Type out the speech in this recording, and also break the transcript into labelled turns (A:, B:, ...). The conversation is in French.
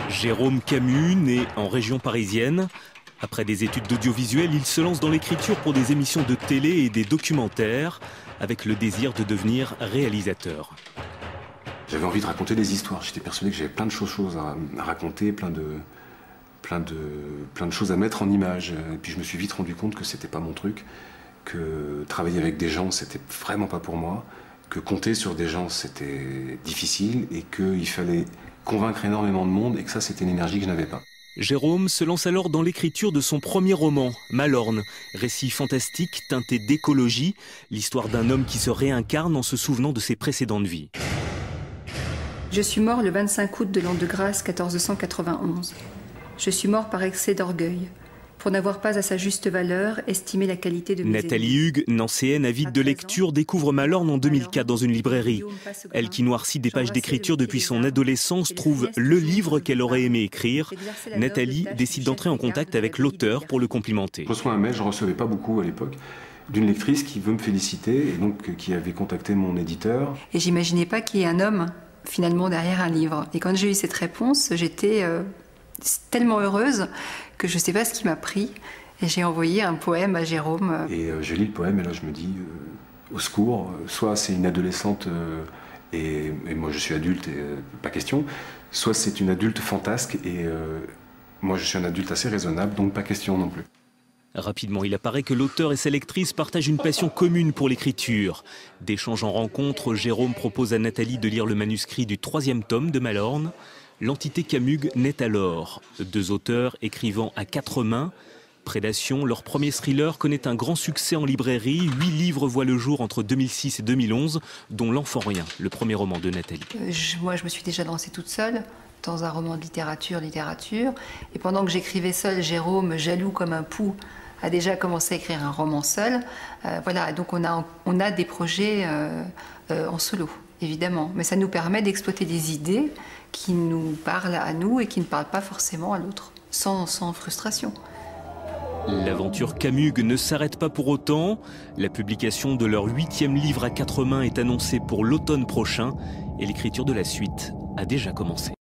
A: Jérôme Camus, né en région parisienne. Après des études d'audiovisuel, il se lance dans l'écriture pour des émissions de télé et des documentaires, avec le désir de devenir réalisateur.
B: J'avais envie de raconter des histoires. J'étais persuadé que j'avais plein de choses à raconter, plein de choses à mettre en image. Et puis je me suis vite rendu compte que c'était pas mon truc, que travailler avec des gens, c'était vraiment pas pour moi, que compter sur des gens, c'était difficile et qu'il fallait convaincre énormément de monde et que ça, c'était une énergie que je n'avais pas.
A: Jérôme se lance alors dans l'écriture de son premier roman, Malorne, récit fantastique teinté d'écologie, l'histoire d'un homme qui se réincarne en se souvenant de ses précédentes vies.
C: Je suis mort le 25 août de l'an de grâce 1491. Je suis mort par excès d'orgueil, pour n'avoir pas à sa juste valeur estimé la qualité de mes
A: Nathalie Hugues, nancéenne avide de lecture, découvre Malorne en 2004 dans une librairie. Elle qui noircit des pages d'écriture depuis son adolescence trouve le livre qu'elle aurait aimé écrire. Nathalie décide d'entrer en contact avec l'auteur pour le complimenter.
B: Je reçois un mail, je ne recevais pas beaucoup à l'époque, d'une lectrice qui veut me féliciter et donc qui avait contacté mon éditeur.
C: Et j'imaginais pas qu'il y ait un homme finalement derrière un livre. Et quand j'ai eu cette réponse, j'étais tellement heureuse que je ne sais pas ce qui m'a pris. Et j'ai envoyé un poème à Jérôme.
B: Et je lis le poème et là je me dis, au secours, soit c'est une adolescente et moi je suis adulte et pas question, soit c'est une adulte fantasque et moi je suis un adulte assez raisonnable, donc pas question non plus.
A: Rapidement, il apparaît que l'auteur et sa lectrice partagent une passion commune pour l'écriture. D'échange en rencontre, Jérôme propose à Nathalie de lire le manuscrit du 3e tome de Malorne. L'entité Camus naît alors. Deux auteurs écrivant à 4 mains. Prédation, leur premier thriller, connaît un grand succès en librairie. 8 livres voient le jour entre 2006 et 2011, dont L'Enfant Rien, le premier roman de Nathalie.
C: Moi, je me suis déjà lancée toute seule dans un roman de littérature. Et pendant que j'écrivais seule, Jérôme, jaloux comme un pou, a déjà commencé à écrire un roman seul. Voilà, donc on a des projets en solo, évidemment. Mais ça nous permet d'exploiter des idées qui nous parlent à nous et qui ne parlent pas forcément à l'autre, sans frustration.
A: L'aventure Camus ne s'arrête pas pour autant. La publication de leur 8e livre à 4 mains est annoncée pour l'automne prochain et l'écriture de la suite a déjà commencé.